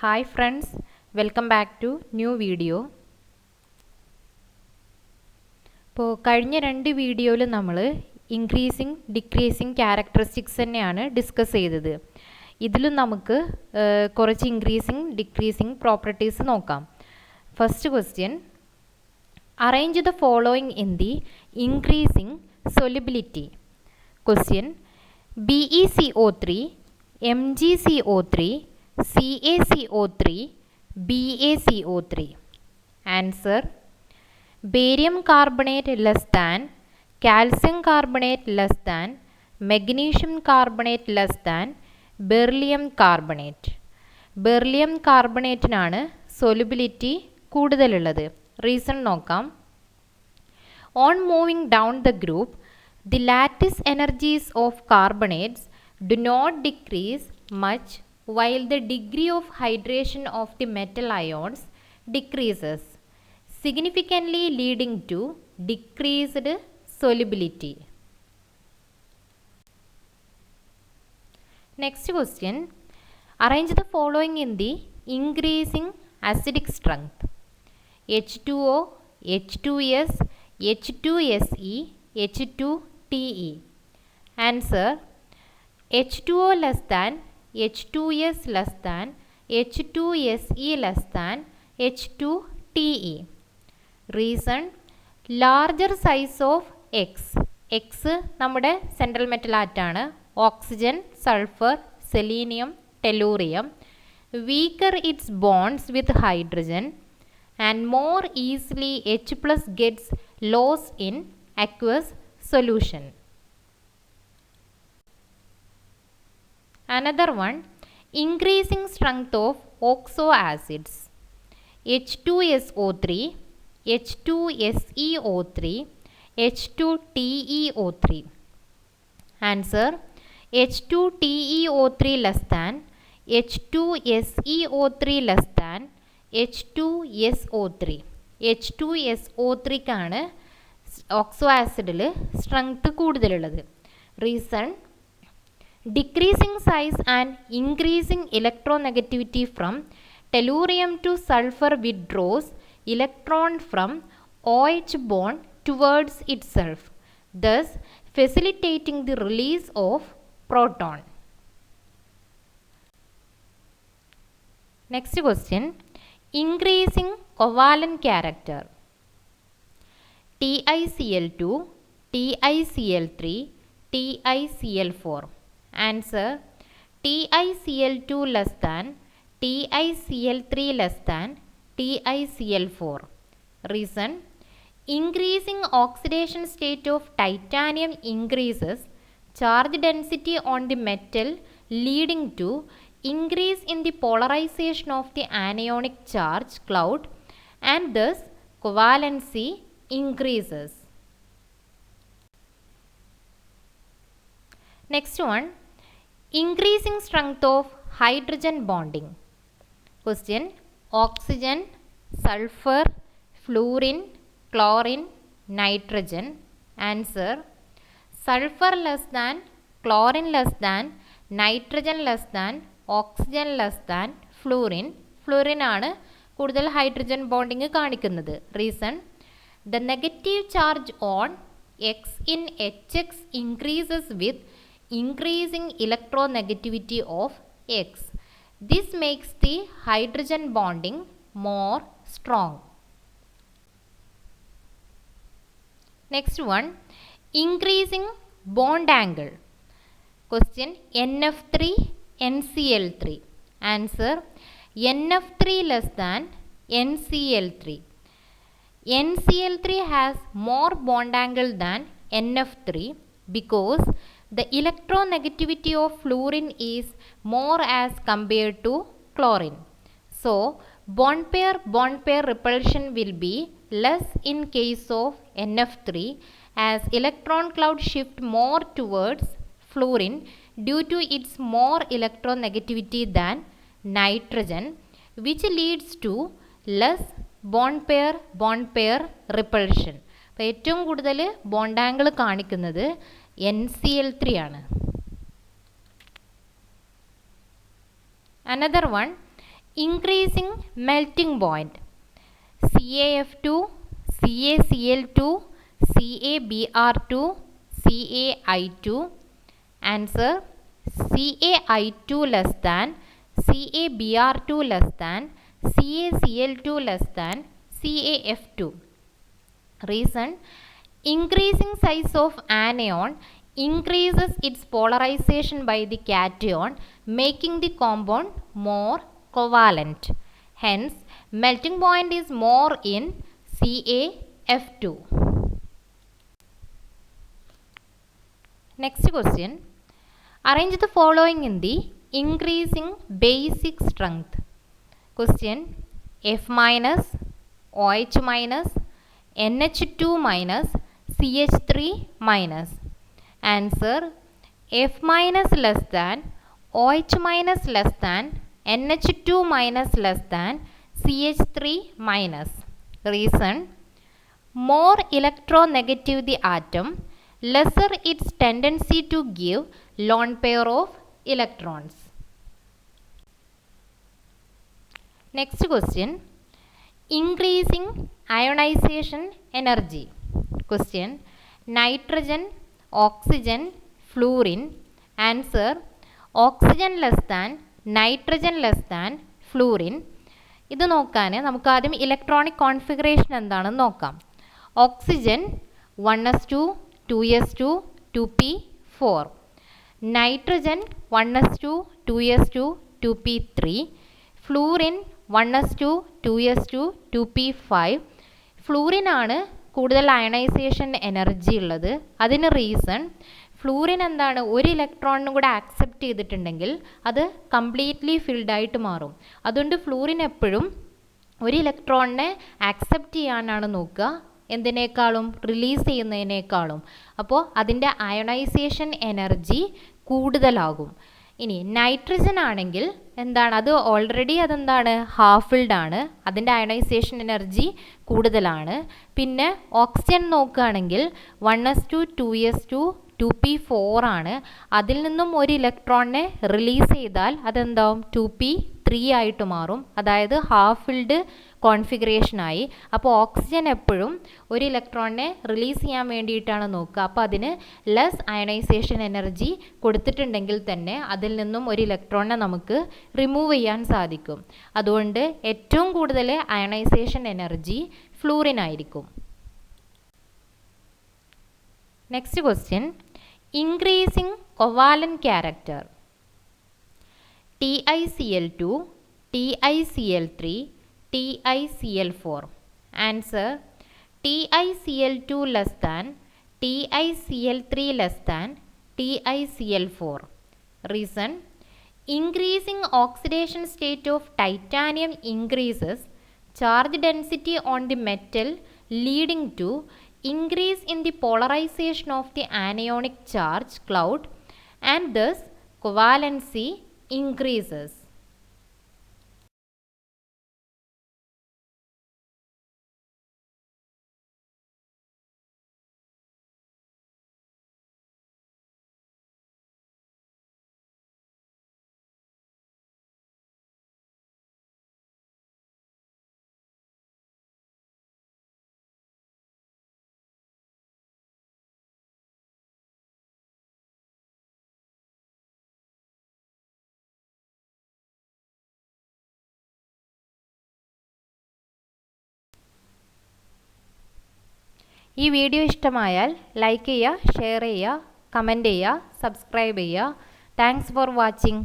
Hi friends, welcome back to new video. ഇപ്പോൾ കഴിഞ്ഞ രണ്ട് വീഡിയോയിൽ നമ്മൾ ഇൻക്രീസിങ് ഡിക്രീസിങ് ക്യാരക്ടറിസ്റ്റിക്സ് തന്നെയാണ് ഡിസ്കസ് ചെയ്തത്. ഇതിലും നമുക്ക് കുറച്ച് ഇൻക്രീസിങ് ഡിക്രീസിങ് പ്രോപ്പർട്ടീസ് നോക്കാം. First question, arrange the following in the increasing solubility. Question, BeCO3, MgCO3, CaCO3, BaCO3. Answer, barium carbonate less than, calcium carbonate less than, magnesium carbonate less than, beryllium carbonate. Beryllium കാർബണേറ്റിനാണ് solubility കൂടുതലുള്ളത്. Reason നോക്കാം. On moving down the group, the lattice energies of carbonates do not decrease much while the degree of hydration of the metal ions decreases, significantly leading to decreased solubility. Next question, arrange the following in the increasing acidic strength. H2O, H2S, H2SE, H2TE. Answer, H2O less than, H2S less than, H2SE less than, H2TE. Reason, larger size of X. X നമ്മുടെ central metal ആറ്റാണ്. Oxygen, sulphur, selenium, tellurium. Weaker its bonds with hydrogen and more easily H plus gets lost in aqueous solution. Another one, increasing strength of oxo acids. H2SO3, H2SeO3, H2TeO3. Answer, H2TeO3 less than, H2SeO3 less than, H2SO3. H2SO3ക്കാണ് oxo ആസിഡിൽ strength കൂടുതലുള്ളത്. Reason, decreasing size and increasing electronegativity from tellurium to sulphur withdraws electron from OH bond towards itself, thus facilitating the release of proton. Next question, increasing covalent character. TiCl2, TiCl3, TiCl4. Answer, TiCl2 less than, TiCl3 less than, TiCl4. Reason, increasing oxidation state of titanium increases charge density on the metal, leading to increase in the polarization of the anionic charge cloud and thus covalency increases. Next one, increasing strength of hydrogen bonding. Question, oxygen, sulfur, fluorine, chlorine, nitrogen. Answer, sulfur less than, chlorine less than, nitrogen less than, oxygen less than, fluorine. Fluorine ആണ് കൂടുതൽ hydrogen bonding കാണിക്കുന്നത്. Reason, the negative charge on X in HX increases with increasing electronegativity of X. This makes the hydrogen bonding more strong. Next one, increasing bond angle. Question, NF3, NCl3. Answer, NF3 less than, NCl3. NCl3 has more bond angle than NF3 because the electronegativity of fluorine is more as compared to chlorine. So, bond pair repulsion will be less in case of NF3 as electron cloud shift more towards fluorine due to its more electronegativity than nitrogen, which leads to less bond pair repulsion. അപ്പോൾ ഏറ്റവും കൂടുതൽ bond angle കാണിക്കുന്നത് NCl3 ആണ്. Another one, increasing melting point, CaF2, CaCl2, CaBr2, CaI2. Answer: CaI2 less than, CaBr2 less than, CaCl2 less than, CaF2. Reason: increasing size of anion increases its polarization by the cation, making the compound more covalent. Hence, melting point is more in CaF2. Next question. Arrange the following in the increasing basic strength. Question: F minus, OH minus, NH2 minus, CH3 minus. Answer: F minus less than, OH minus less than, NH2 minus less than, CH3 minus. Reason: more electronegative the atom, lesser its tendency to give lone pair of electrons. Next question. Increasing ionization energy. Question: nitrogen, oxygen, fluorine. Answer: oxygen less than, nitrogen less than, fluorine. ഇത് നോക്കാൻ നമുക്ക് ആദ്യം electronic configuration എന്താണെന്ന് നോക്കാം. Oxygen 1s2, 2s2, 2p4. Nitrogen 1s2, 2s2, 2p3. Fluorine 1s2, 2s2, 2p5. ഫ്ലൂറിനാണ് കൂടുതൽ ionisation energy ഉള്ളത്. അതിന് reason, fluorine എന്താണ്, ഒരു ഇലക്ട്രോണിനും കൂടെ ആക്സെപ്റ്റ് ചെയ്തിട്ടുണ്ടെങ്കിൽ അത് കംപ്ലീറ്റ്ലി ഫിൽഡ് ആയിട്ട് മാറും. അതുകൊണ്ട് ഫ്ലൂറിൻ എപ്പോഴും ഒരു ഇലക്ട്രോണിനെ ആക്സെപ്റ്റ് ചെയ്യാനാണ് നോക്കുക, എന്തിനേക്കാളും, റിലീസ് ചെയ്യുന്നതിനേക്കാളും. അപ്പോൾ അതിൻ്റെ അയണൈസേഷൻ എനർജി കൂടുതലാകും. ഇനി നൈട്രജൻ ആണെങ്കിൽ എന്താണ്, അത് ഓൾറെഡി അതെന്താണ്, ഹാഫ് ഫിൽഡ് ആണ്, അതിൻ്റെ അയണൈസേഷൻ എനർജി കൂടുതലാണ്. പിന്നെ ഓക്സിജൻ നോക്കുകയാണെങ്കിൽ 1s2, 2s2, 2p4 ആണ്. അതിൽ നിന്നും ഒരു ഇലക്ട്രോണിനെ റിലീസ് ചെയ്താൽ അതെന്താവും, 2p3 ആയിട്ട് മാറും, അതായത് ഹാഫ് ഫിൽഡ് കോൺഫിഗറേഷനായി. അപ്പോൾ ഓക്സിജൻ എപ്പോഴും ഒരു ഇലക്ട്രോണിനെ റിലീസ് ചെയ്യാൻ വേണ്ടിയിട്ടാണ് നോക്കുക. അപ്പോൾ അതിന് ലെസ് അയണൈസേഷൻ എനർജി കൊടുത്തിട്ടുണ്ടെങ്കിൽ തന്നെ അതിൽ നിന്നും ഒരു ഇലക്ട്രോണിനെ നമുക്ക് റിമൂവ് ചെയ്യാൻ സാധിക്കും. അതുകൊണ്ട് ഏറ്റവും കൂടുതൽ അയണൈസേഷൻ എനർജി ഫ്ലൂറിനായിരിക്കും. Next question. Increasing covalent character. TiCl2, TiCl3, TiCl4. Answer: TiCl2 less than, TiCl3 less than, TiCl4. Reason: increasing oxidation state of titanium increases charge density on the metal, leading to increase in the polarization of the anionic charge cloud, and thus covalency increases. ഈ video ഇഷ്ടമായാൽ like ചെയ്യുക, share ചെയ്യുക, comment ചെയ്യുക, subscribe ചെയ്യുക. Thanks for watching.